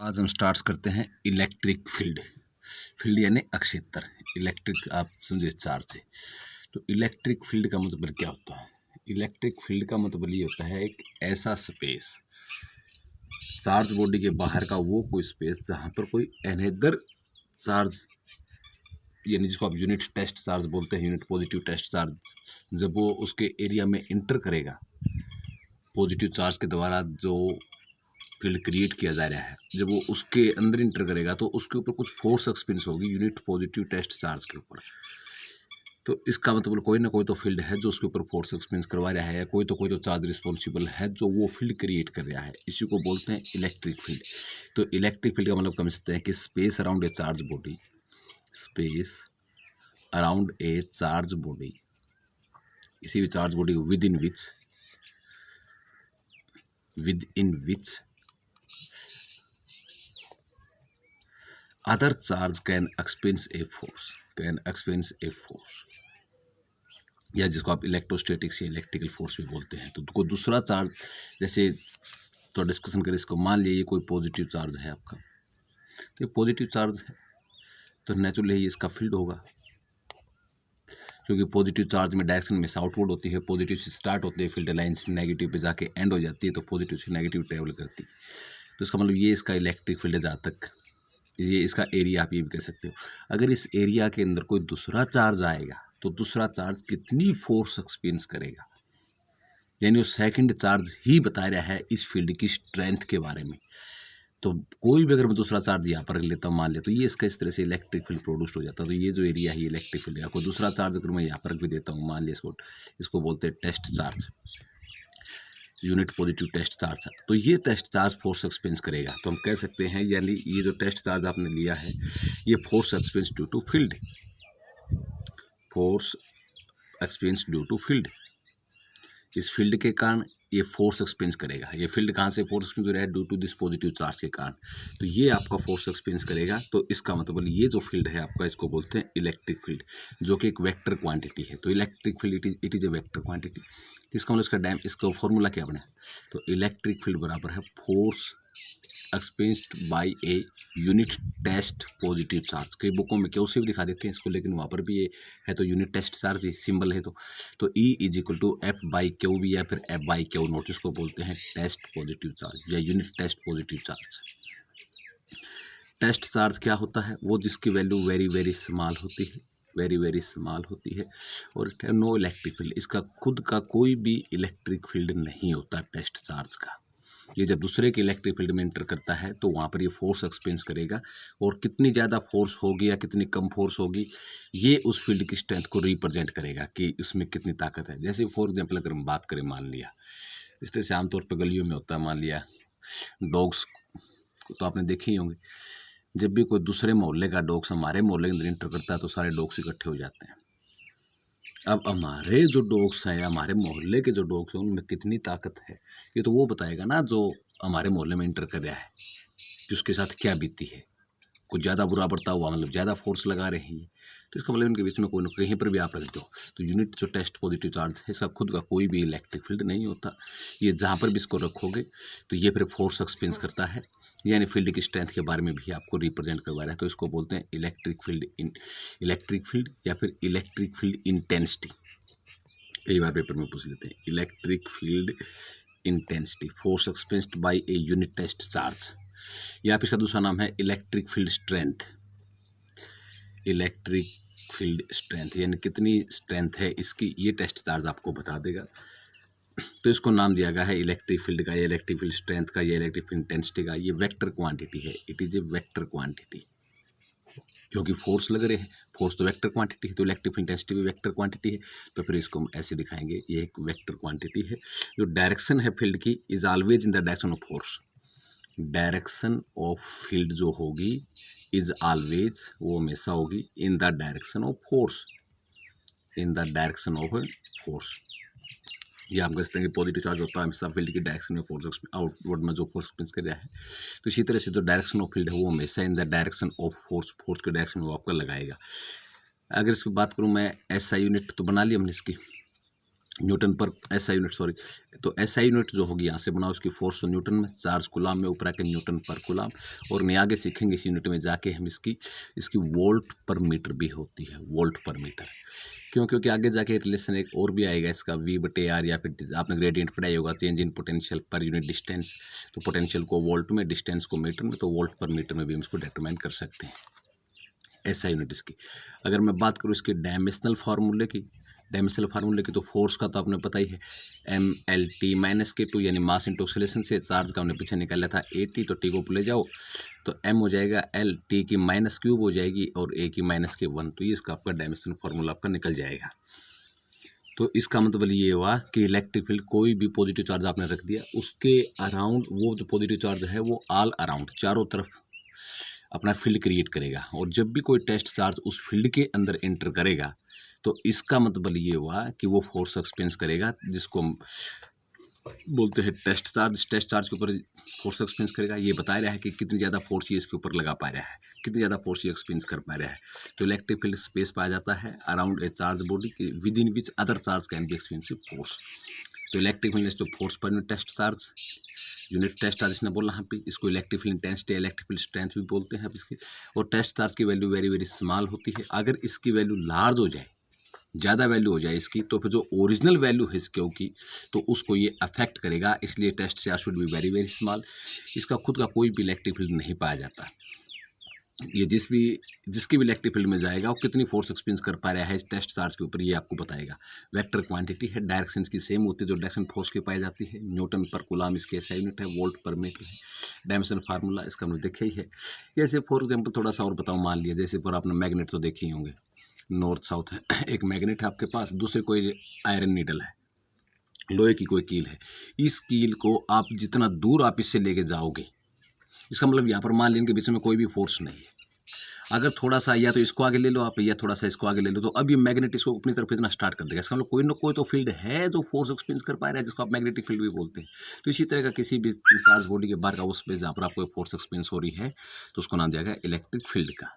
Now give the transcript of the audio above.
आज हम स्टार्ट करते हैं इलेक्ट्रिक फील्ड। फील्ड यानी अक्षेत्र, इलेक्ट्रिक आप समझे चार्ज से। तो इलेक्ट्रिक फील्ड का मतलब क्या होता है? इलेक्ट्रिक फील्ड का मतलब ये होता है एक ऐसा स्पेस, चार्ज बॉडी के बाहर का वो कोई स्पेस जहाँ पर कोई अनदर चार्ज, यानी जिसको आप यूनिट टेस्ट चार्ज बोलते हैं, यूनिट पॉजिटिव टेस्ट चार्ज, जब वो उसके एरिया में इंटर करेगा, पॉजिटिव चार्ज के द्वारा जो फील्ड क्रिएट किया जा रहा है, जब वो उसके अंदर इंटर करेगा तो उसके ऊपर कुछ फोर्स एक्सपीरियंस होगी यूनिट पॉजिटिव टेस्ट चार्ज के ऊपर। तो इसका मतलब कोई ना कोई तो फील्ड है जो उसके ऊपर फोर्स एक्सपीरियंस करवा रहा है, कोई तो चार्ज रिस्पॉन्सिबल है जो वो फील्ड क्रिएट कर रहा है। इसी को बोलते हैं इलेक्ट्रिक फील्ड। तो इलेक्ट्रिक फील्ड का मतलब कह सकते हैं कि space around a charge body, space around a charge body, किसी भी charge body within which other charge can experience a force, या जिसको आप इलेक्ट्रोस्टैटिक्स या इलेक्ट्रिकल फोर्स भी बोलते हैं। तो कोई दूसरा चार्ज, जैसे तो डिस्कशन करें इसको, मान लीजिए ये कोई पॉजिटिव चार्ज है आपका, तो ये पॉजिटिव चार्ज है तो नेचुरली इसका फील्ड होगा, क्योंकि पॉजिटिव चार्ज में डायरेक्शन में आउटवर्ड होती है, पॉजिटिव से स्टार्ट होती है फील्ड लाइन्स, नेगेटिव पे जाके एंड हो जाती है, तो पॉजिटिव से नेगेटिव ट्रेवल करती है। तो इसका मतलब ये इसका इलेक्ट्रिक फील्ड है। जहाँ तक ये इसका एरिया आप ये भी कह सकते हो। अगर इस एरिया के अंदर कोई दूसरा चार्ज आएगा तो दूसरा चार्ज कितनी फोर्स एक्सपीरियंस करेगा, यानी वो सेकंड चार्ज ही बता रहा है इस फील्ड की स्ट्रेंथ के बारे में। तो कोई भी अगर मैं दूसरा चार्ज यहाँ पर लेता हूँ, मान ले, तो ये इसका इस तरह से इलेक्ट्रिक फील्ड प्रोड्यूस हो जाता है। तो ये जो एरिया है ये इलेक्ट्रिक फील्ड है। कोई दूसरा चार्ज अगर मैं यहाँ पर भी देता हूँ, मान लिया इसको बोलते हैं test charge, unit positive test charge है, तो ये टेस्ट चार्ज फोर्स एक्सपीरियंस करेगा। तो हम कह सकते हैं, यानी ये जो टेस्ट चार्ज आपने लिया है ये force experience due to field, force experience due to field. इस फील्ड के कारण ये फोर्स एक्सपीरियंस करेगा। ये फील्ड कहाँ से फोर्स एक्सपीरियंस हो रहा है? Due to this positive charge के कारण। तो ये आपका फोर्स एक्सपीरियंस करेगा। तो इसका मतलब ये जो फील्ड है आपका, इसको बोलते हैं इलेक्ट्रिक फील्ड, जो कि एक वेक्टर क्वांटिटी है। तो electric field it is a vector quantity. तो इसका मतलब इसका फॉर्मूला क्या बने? तो इलेक्ट्रिक फील्ड बराबर है force experienced by a unit test positive charge. कई बुकों में क्यू से भी दिखा देते हैं इसको, लेकिन वहाँ पर भी ये है, तो यूनिट टेस्ट चार्ज सिंबल है। तो E is equal to F by Q भी, या फिर एफ बाई क्यू नोट, इसको बोलते हैं टेस्ट पॉजिटिव चार्ज या unit test positive charge. Test charge क्या होता है? वो जिसकी वैल्यू वेरी वेरी स्मॉल होती है, वेरी वेरी स्मॉल होती है, और नो इलेक्ट्रिक फील्ड, इसका खुद का कोई भी इलेक्ट्रिक फील्ड नहीं होता टेस्ट चार्ज का। ये जब दूसरे के इलेक्ट्रिक फील्ड में इंटर करता है तो वहाँ पर ये फोर्स एक्सपीरियंस करेगा, और कितनी ज़्यादा फोर्स होगी या कितनी कम फोर्स होगी ये उस फील्ड की स्ट्रेंथ को रिप्रेजेंट करेगा कि उसमें कितनी ताकत है। जैसे फॉर एग्जांपल अगर हम बात करें, मान लिया इस तरह से आमतौर पर गलियों में होता है, मान लिया डॉग्स तो आपने देखे ही होंगे, जब भी कोई दूसरे मोहल्ले का डॉग्स हमारे मोहल्ले के अंदर इंटर करता है तो सारे डॉग्स इकट्ठे हो जाते हैं। अब हमारे जो डॉग्स हैं, हमारे मोहल्ले के जो डॉग्स हैं, उनमें कितनी ताकत है ये तो वो बताएगा ना जो हमारे मोहल्ले में इंटर कर रहा है, कि उसके साथ क्या बीती है। कुछ ज़्यादा बुरा बर्ताव हुआ, मतलब ज़्यादा फोर्स लगा रहे हैं, तो इसका मतलब इनके बीच में कोई ना कहीं पर भी आप रखते हो। तो यूनिट जो टेस्ट पॉजिटिव चार्ज है, इसका खुद का कोई भी इलेक्ट्रिक फील्ड नहीं होता। ये जहाँ पर भी इसको रखोगे तो ये फिर फोर्स एक्सपीरियंस करता है, यानी फील्ड की स्ट्रेंथ के बारे में भी आपको रिप्रेजेंट करवा रहा है। तो इसको बोलते हैं इलेक्ट्रिक फील्ड या फिर इलेक्ट्रिक फील्ड इंटेंसिटी। कई बार पेपर में पूछ लेते हैं electric field intensity, force experienced by a unit test charge, या फिर इसका दूसरा नाम है electric field strength. Electric field strength यानी कितनी स्ट्रेंथ है इसकी, ये टेस्ट चार्ज आपको बता देगा। तो इसको नाम दिया गया है इलेक्ट्रिक फील्ड का, या इलेक्ट्रिक फील्ड स्ट्रेंथ का, या इलेक्ट्रिक फील्ड इंटेंसिटी का। ये वेक्टर क्वांटिटी है, it is a vector quantity, क्योंकि फोर्स लग रहे हैं। फोर्स तो वेक्टर क्वांटिटी है, तो इलेक्ट्रिक फील्ड इंटेंसिटी भी वेक्टर क्वांटिटी है। तो फिर इसको हम ऐसे दिखाएंगे, ये एक वेक्टर क्वांटिटी है। जो डायरेक्शन है फील्ड की is always in the direction of force. Direction of field जो होगी इज ऑलवेज, वो हमेशा होगी in the direction of force, in the direction of force. ये हम कह सकते हैं कि पॉजिटिव चार्ज होता है हमेशा फील्ड की डायरेक्शन में फोर्स आउटवर्ड में जो फोर्स एक्सपीरियंस कर रहा है। तो इसी तरह से जो डायरेक्शन ऑफ फील्ड है वो हमेशा in the direction of force के डायरेक्शन में वो आपका लगाएगा। अगर इसकी बात करूँ मैं, ऐसा यूनिट तो बना ली हमने इसकी, न्यूटन पर SI यूनिट, सॉरी। तो SI यूनिट जो होगी यहाँ से बनाओ उसकी फोर्स न्यूटन में, चार्ज गुलाम में, ऊपर आके न्यूटन पर गुलाम। और नहीं आगे सीखेंगे इस यूनिट में जाके हम इसकी वोल्ट पर मीटर भी होती है, वोल्ट पर मीटर। क्यों? क्योंकि आगे जाके रिलेशन एक और भी आएगा इसका, V/R, या फिर आपने ग्रेडियंट पढ़ाई होगा, change in potential per unit distance. तो पोटेंशियल को वोल्ट में, डिस्टेंस को मीटर में, तो वोल्ट पर मीटर में भी हम इसको डिटरमाइन कर सकते हैं। SI यूनिट इसकी। अगर मैं बात करूँ इसके डायमेंशनल फार्मूले की, तो फोर्स का तो आपने पता ही है, MLT-K2, यानी मास इंटू एक्सेलरेशन से चार्ज का हमने पीछे निकाला था 80, तो T को ले जाओ तो M हो जाएगा L, T की -3 हो जाएगी और A की -1, तो ये इसका आपका डायमेंशनल फार्मूला आपका निकल जाएगा। तो इसका मतलब ये हुआ कि इलेक्ट्रिक फील्ड, कोई भी पॉजिटिव चार्ज आपने रख दिया, उसके अराउंड वो जो पॉजिटिव चार्ज है वो ऑल अराउंड, चारों तरफ अपना फील्ड क्रिएट करेगा। और जब भी कोई टेस्ट चार्ज उस फील्ड के अंदर एंटर करेगा, तो इसका मतलब ये हुआ कि वो फोर्स एक्सपीरियंस करेगा, जिसको हम बोलते हैं टेस्ट चार्ज। टेस्ट चार्ज के ऊपर फोर्स एक्सपीरियंस करेगा, ये बता रहा है कि कितनी ज़्यादा फोर्स ये इसके ऊपर लगा पा रहा है, कितनी ज़्यादा फोर्स ये एक्सपीरियंस कर पा रहा है। तो इलेक्ट्रिक फील्ड स्पेस पाया जाता है around a charge body, within which other charge can be experience force. तो इलेक्ट्रिक फील्ड जो फोर्स पर unit test charge, unit test charge इसने बोला यहाँ पे, इसको electric field intensity, electric field strength भी बोलते हैं इसकी। और टेस्ट चार्ज की वैल्यू वेरी वेरी स्मॉल होती है। अगर इसकी वैल्यू लार्ज हो जाए, ज़्यादा वैल्यू हो जाए इसकी, तो फिर जो ओरिजिनल वैल्यू है इसके की, तो उसको ये अफेक्ट करेगा। इसलिए test charge should be very very small. इसका खुद का कोई भी इलेक्ट्रिक फील्ड नहीं पाया जाता। ये जिसकी भी इलेक्ट्रिक फील्ड में जाएगा वो कितनी फोर्स एक्सपीरियंस कर पा रहा है इस टेस्ट चार्ज के ऊपर, ये आपको बताएगा। वेक्टर क्वांटिटी है, डायरेक्शन की सेम होती है जो डायरेक्शन फोर्स की पाई जाती है। न्यूटन पर कूलम इसके SI यूनिट है, वोल्ट पर मीटर है। डायमेंशन फार्मूला इसका हमने देखा ही है। जैसे फॉर एग्जाम्पल थोड़ा सा और बताऊँ, मान लिया जैसे पर आपने मैग्नेट तो देखे ही होंगे, नॉर्थ साउथ है, एक मैग्नेट है आपके पास, दूसरे कोई आयरन नीडल है, लोहे की कोई कील है। इस कील को आप जितना दूर आप इससे लेके जाओगे, इसका मतलब यहाँ पर मान लें कि बीच में कोई भी फोर्स नहीं है। अगर थोड़ा सा या तो इसको आगे ले लो आप, या थोड़ा सा इसको आगे ले लो, तो अब ये मैग्नेट इसको अपनी तरफ इतना स्टार्ट कर देगा। इसका मतलब कोई ना कोई तो फील्ड है जो फोर्स एक्सपीरियंस कर पा रहा है, जिसको आप मैग्नेटिक फील्ड भी बोलते हैं। तो इसी तरह का किसी भी चार्ज बॉडी के बाहर का वो स्पेस जहाँ पर आपको फोर्स एक्सपीरियंस हो रही है, तो उसको नाम दिया गया इलेक्ट्रिक फील्ड का।